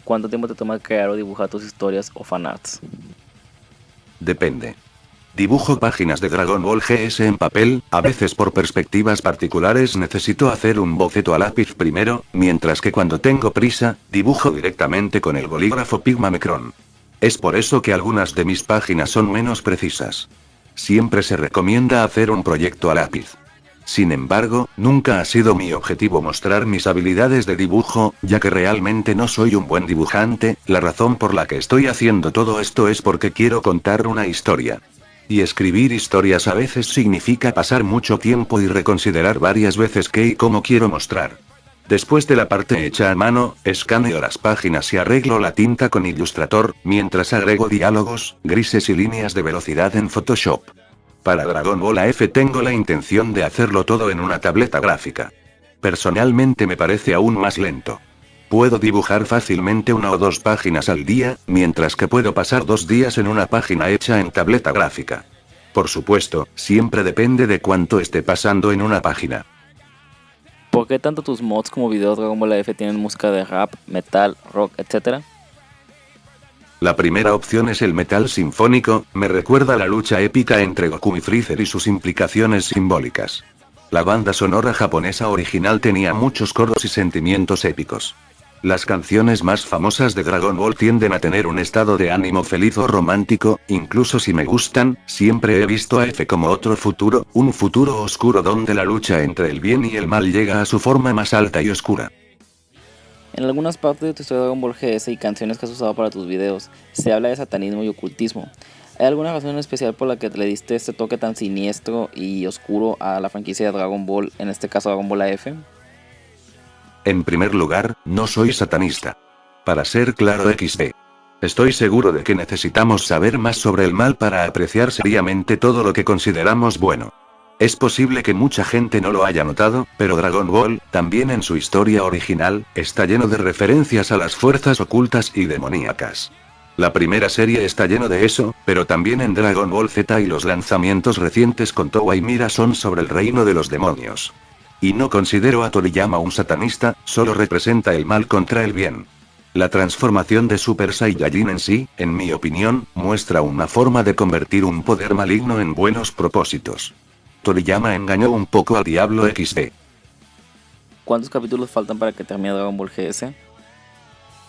¿Cuánto tiempo te toma crear o dibujar tus historias o fanarts? Depende. Dibujo páginas de Dragon Ball GS en papel, a veces por perspectivas particulares necesito hacer un boceto a lápiz primero, mientras que cuando tengo prisa, dibujo directamente con el bolígrafo Pigmamecron. Es por eso que algunas de mis páginas son menos precisas. Siempre se recomienda hacer un proyecto a lápiz. Sin embargo, nunca ha sido mi objetivo mostrar mis habilidades de dibujo, ya que realmente no soy un buen dibujante. La razón por la que estoy haciendo todo esto es porque quiero contar una historia. Y escribir historias a veces significa pasar mucho tiempo y reconsiderar varias veces qué y cómo quiero mostrar. Después de la parte hecha a mano, escaneo las páginas y arreglo la tinta con Illustrator, mientras agrego diálogos, grises y líneas de velocidad en Photoshop. Para Dragon Ball AF tengo la intención de hacerlo todo en una tableta gráfica. Personalmente me parece aún más lento. Puedo dibujar fácilmente 1 o 2 páginas al día, mientras que puedo pasar 2 días en una página hecha en tableta gráfica. Por supuesto, siempre depende de cuánto esté pasando en una página. ¿Por qué tanto tus mods como videos Dragon Ball AF tienen música de rap, metal, rock, etcétera? La primera opción es el metal sinfónico, me recuerda la lucha épica entre Goku y Freezer y sus implicaciones simbólicas. La banda sonora japonesa original tenía muchos coros y sentimientos épicos. Las canciones más famosas de Dragon Ball tienden a tener un estado de ánimo feliz o romántico, incluso si me gustan, siempre he visto a F como otro futuro, un futuro oscuro donde la lucha entre el bien y el mal llega a su forma más alta y oscura. En algunas partes de tu historia de Dragon Ball GS y canciones que has usado para tus videos, se habla de satanismo y ocultismo. ¿Hay alguna razón especial por la que le diste este toque tan siniestro y oscuro a la franquicia de Dragon Ball, en este caso Dragon Ball AF? En primer lugar, no soy satanista. Para ser claro XD. Estoy seguro de que necesitamos saber más sobre el mal para apreciar seriamente todo lo que consideramos bueno. Es posible que mucha gente no lo haya notado, pero Dragon Ball, también en su historia original, está lleno de referencias a las fuerzas ocultas y demoníacas. La primera serie está lleno de eso, pero también en Dragon Ball Z y los lanzamientos recientes con Towa y Mira son sobre el reino de los demonios. Y no considero a Toriyama un satanista, solo representa el mal contra el bien. La transformación de Super Saiyajin en sí, en mi opinión, muestra una forma de convertir un poder maligno en buenos propósitos. Toriyama engañó un poco al diablo XD. ¿Cuántos capítulos faltan para que termine Dragon Ball GS?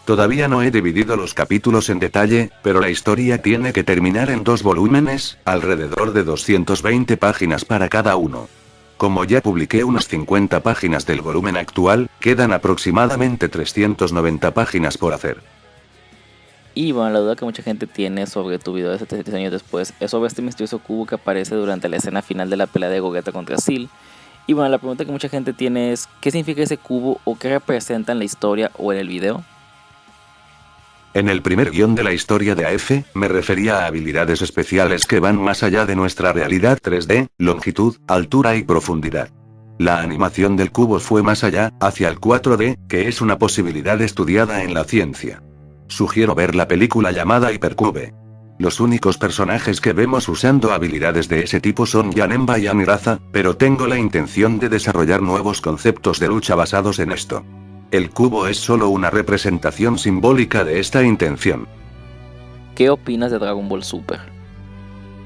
Todavía no he dividido los capítulos en detalle, pero la historia tiene que terminar en 2 volúmenes, alrededor de 220 páginas para cada uno. Como ya publiqué unas 50 páginas del volumen actual, quedan aproximadamente 390 páginas por hacer. Y bueno, la duda que mucha gente tiene sobre tu video de 76 años después es sobre este misterioso cubo que aparece durante la escena final de la pelea de Gogeta contra Cell. Y bueno, la pregunta que mucha gente tiene es, ¿qué significa ese cubo o qué representa en la historia o en el video? En el primer guión de la historia de AF, me refería a habilidades especiales que van más allá de nuestra realidad 3D, longitud, altura y profundidad. La animación del cubo fue más allá, hacia el 4D, que es una posibilidad estudiada en la ciencia. Sugiero ver la película llamada Hypercube. Los únicos personajes que vemos usando habilidades de ese tipo son Janemba y Amiraza, pero tengo la intención de desarrollar nuevos conceptos de lucha basados en esto. El cubo es solo una representación simbólica de esta intención. ¿Qué opinas de Dragon Ball Super?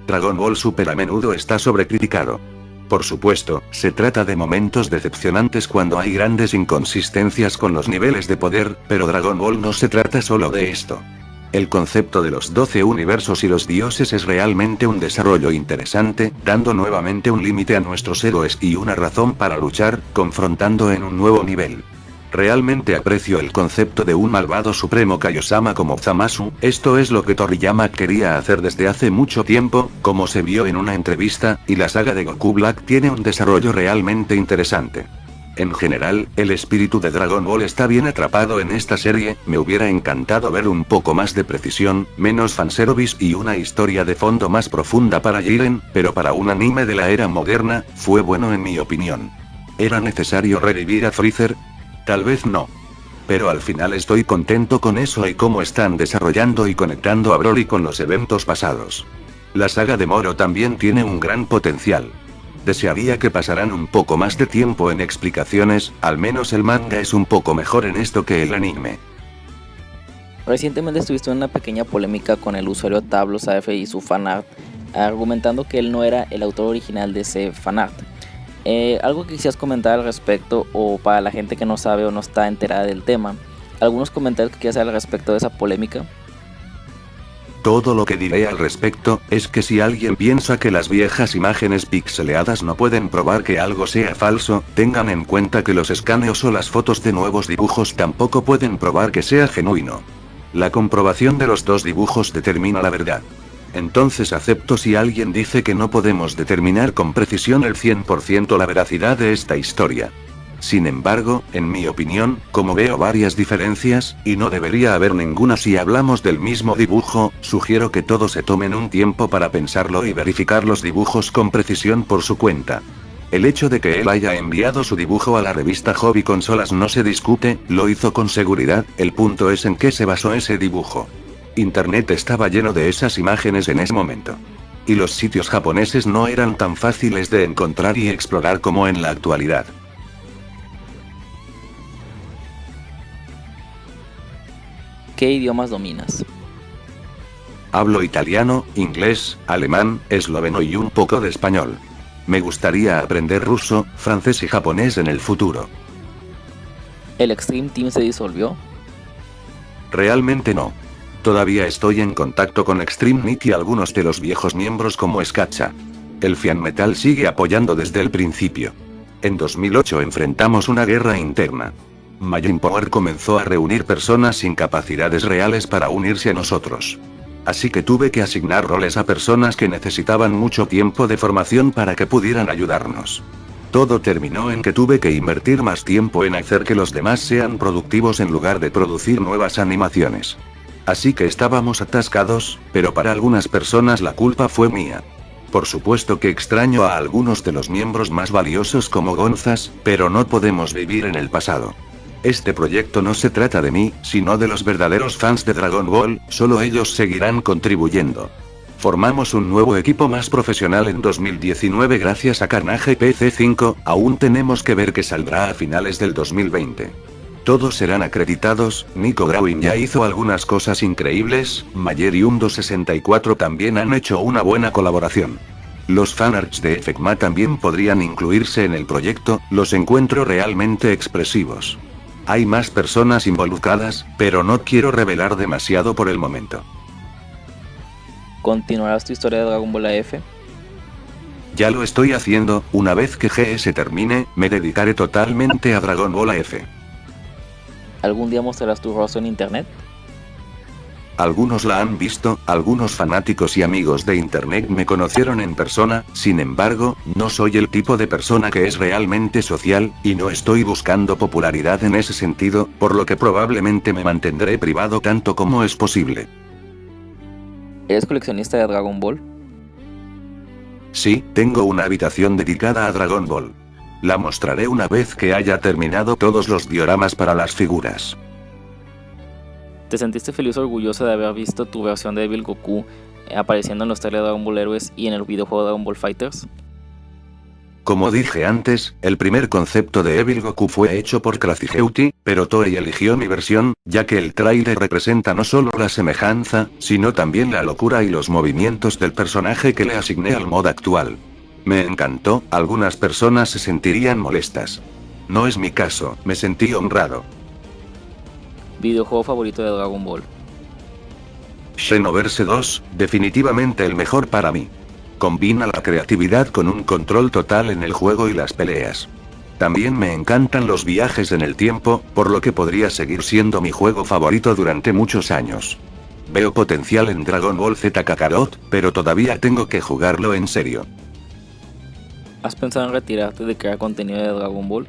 Dragon Ball Super a menudo está sobrecriticado. Por supuesto, se trata de momentos decepcionantes cuando hay grandes inconsistencias con los niveles de poder, pero Dragon Ball no se trata solo de esto. El concepto de los 12 universos y los dioses es realmente un desarrollo interesante, dando nuevamente un límite a nuestros héroes y una razón para luchar, confrontando en un nuevo nivel. Realmente aprecio el concepto de un malvado supremo Kaiosama como Zamasu, esto es lo que Toriyama quería hacer desde hace mucho tiempo, como se vio en una entrevista, y la saga de Goku Black tiene un desarrollo realmente interesante. En general, el espíritu de Dragon Ball está bien atrapado en esta serie, me hubiera encantado ver un poco más de precisión, menos fanservice y una historia de fondo más profunda para Jiren, pero para un anime de la era moderna, fue bueno en mi opinión. ¿Era necesario revivir a Freezer? Tal vez no. Pero al final estoy contento con eso y cómo están desarrollando y conectando a Broly con los eventos pasados. La saga de Moro también tiene un gran potencial. Desearía que pasaran un poco más de tiempo en explicaciones, al menos el manga es un poco mejor en esto que el anime. Recientemente estuviste en una pequeña polémica con el usuario TabloSAF y su fanart, argumentando que él no era el autor original de ese fanart. Algo que quisieras comentar al respecto, o para la gente que no sabe o no está enterada del tema, algunos comentarios que quieras hacer al respecto de esa polémica. Todo lo que diré al respecto, es que si alguien piensa que las viejas imágenes pixeleadas no pueden probar que algo sea falso, tengan en cuenta que los escaneos o las fotos de nuevos dibujos tampoco pueden probar que sea genuino. La comprobación de los dos dibujos determina la verdad. Entonces acepto si alguien dice que no podemos determinar con precisión el 100% la veracidad de esta historia. Sin embargo, en mi opinión, como veo varias diferencias, y no debería haber ninguna si hablamos del mismo dibujo, sugiero que todos se tomen un tiempo para pensarlo y verificar los dibujos con precisión por su cuenta. El hecho de que él haya enviado su dibujo a la revista Hobby Consolas no se discute, lo hizo con seguridad, el punto es en qué se basó ese dibujo. Internet estaba lleno de esas imágenes en ese momento. Y los sitios japoneses no eran tan fáciles de encontrar y explorar como en la actualidad. ¿Qué idiomas dominas? Hablo italiano, inglés, alemán, esloveno y un poco de español. Me gustaría aprender ruso, francés y japonés en el futuro. ¿El Extreme Team se disolvió? Realmente no. Todavía estoy en contacto con Extreme Meat y algunos de los viejos miembros como Scatcha. El Fian Metal sigue apoyando desde el principio. En 2008 enfrentamos una guerra interna. Majin Power comenzó a reunir personas sin capacidades reales para unirse a nosotros. Así que tuve que asignar roles a personas que necesitaban mucho tiempo de formación para que pudieran ayudarnos. Todo terminó en que tuve que invertir más tiempo en hacer que los demás sean productivos en lugar de producir nuevas animaciones. Así que estábamos atascados, pero para algunas personas la culpa fue mía. Por supuesto que extraño a algunos de los miembros más valiosos como Gonzas, pero no podemos vivir en el pasado. Este proyecto no se trata de mí, sino de los verdaderos fans de Dragon Ball, solo ellos seguirán contribuyendo. Formamos un nuevo equipo más profesional en 2019 gracias a Carnage PC5, aún tenemos que ver qué saldrá a finales del 2020. Todos serán acreditados, Nico Grauin ya hizo algunas cosas increíbles, Mayer y Undo64 también han hecho una buena colaboración. Los fanarts de Efecma también podrían incluirse en el proyecto, los encuentro realmente expresivos. Hay más personas involucradas, pero no quiero revelar demasiado por el momento. ¿Continuarás tu historia de Dragon Ball AF? Ya lo estoy haciendo, una vez que GS termine, me dedicaré totalmente a Dragon Ball AF. ¿Algún día mostrarás tu rostro en internet? Algunos la han visto, algunos fanáticos y amigos de internet me conocieron en persona, sin embargo, no soy el tipo de persona que es realmente social, y no estoy buscando popularidad en ese sentido, por lo que probablemente me mantendré privado tanto como es posible. ¿Eres coleccionista de Dragon Ball? Sí, tengo una habitación dedicada a Dragon Ball. La mostraré una vez que haya terminado todos los dioramas para las figuras. ¿Te sentiste feliz o orgulloso de haber visto tu versión de Evil Goku apareciendo en los trailers de Dragon Ball Heroes y en el videojuego Dragon Ball FighterZ? Como dije antes, el primer concepto de Evil Goku fue hecho por Crazy pero Toei eligió mi versión, ya que el tráiler representa no solo la semejanza, sino también la locura y los movimientos del personaje que le asigné al mod actual. Me encantó, algunas personas se sentirían molestas. No es mi caso, me sentí honrado. ¿Videojuego favorito de Dragon Ball? Xenoverse 2, definitivamente el mejor para mí. Combina la creatividad con un control total en el juego y las peleas. También me encantan los viajes en el tiempo, por lo que podría seguir siendo mi juego favorito durante muchos años. Veo potencial en Dragon Ball Z Kakarot, pero todavía tengo que jugarlo en serio. ¿Has pensado en retirarte de crear contenido de Dragon Ball?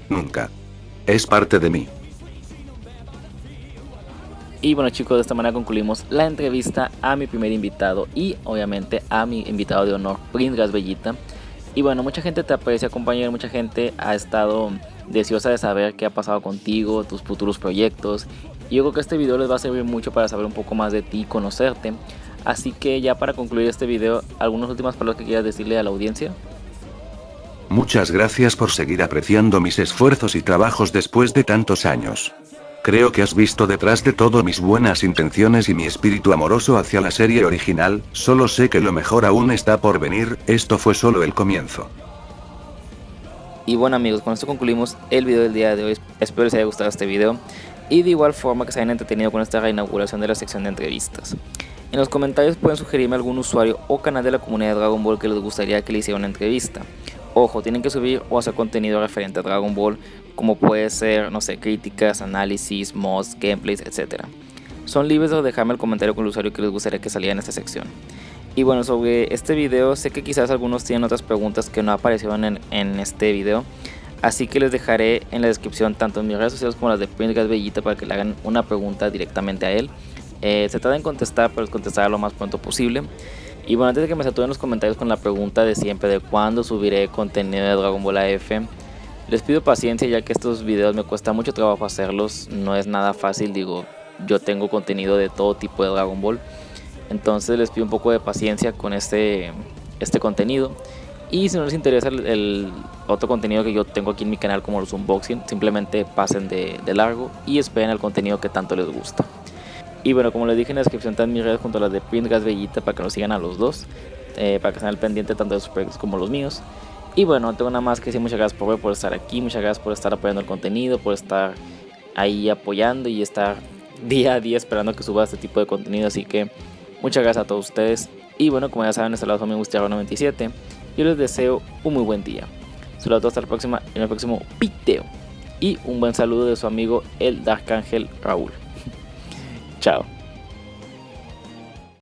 Nunca. Es parte de mí. Y bueno chicos, de esta manera concluimos la entrevista a mi primer invitado y obviamente a mi invitado de honor, Pringles Bellita. Y bueno, mucha gente te aprecia, compañero, mucha gente ha estado deseosa de saber qué ha pasado contigo, tus futuros proyectos. Y yo creo que este video les va a servir mucho para saber un poco más de ti y conocerte. Así que ya para concluir este video, ¿algunas últimas palabras que quieras decirle a la audiencia? Muchas gracias por seguir apreciando mis esfuerzos y trabajos después de tantos años. Creo que has visto detrás de todo mis buenas intenciones y mi espíritu amoroso hacia la serie original, solo sé que lo mejor aún está por venir, esto fue solo el comienzo. Y bueno amigos, con esto concluimos el video del día de hoy, espero les haya gustado este video y de igual forma que se hayan entretenido con esta reinauguración de la sección de entrevistas. En los comentarios pueden sugerirme algún usuario o canal de la comunidad de Dragon Ball que les gustaría que le hiciera una entrevista. Ojo, tienen que subir o hacer contenido referente a Dragon Ball, como puede ser, no sé, críticas, análisis, mods, gameplays, etc. Son libres de dejarme el comentario con el usuario que les gustaría que saliera en esta sección. Y bueno, sobre este video, sé que quizás algunos tienen otras preguntas que no aparecieron en este video, así que les dejaré en la descripción tanto en mis redes sociales como las de Prince Gas Bellita para que le hagan una pregunta directamente a él. Se trata de contestar, pero contestar lo más pronto posible. Y bueno, antes de que me satúren los comentarios con la pregunta de siempre de cuándo subiré contenido de Dragon Ball AF, les pido paciencia ya que estos videos me cuesta mucho trabajo hacerlos, no es nada fácil, digo, yo tengo contenido de todo tipo de Dragon Ball, entonces les pido un poco de paciencia con este contenido. Y si no les interesa el otro contenido que yo tengo aquí en mi canal como los unboxing, simplemente pasen de largo y esperen el contenido que tanto les gusta. Y bueno, como les dije en la descripción están mis redes junto a las de Prince Gas Bellita para que nos sigan a los dos, para que estén al pendiente tanto de sus proyectos como los míos. Y bueno, no tengo nada más que decir, muchas gracias por estar aquí, muchas gracias por estar apoyando el contenido, por estar ahí apoyando y estar día a día esperando que suba este tipo de contenido, así que muchas gracias a todos ustedes. Y bueno, como ya saben, este lado es mi Gustiarro97, yo les deseo un muy buen día. Saludos hasta la próxima, en el próximo video. Y un buen saludo de su amigo el Dark Angel Raúl. Chao.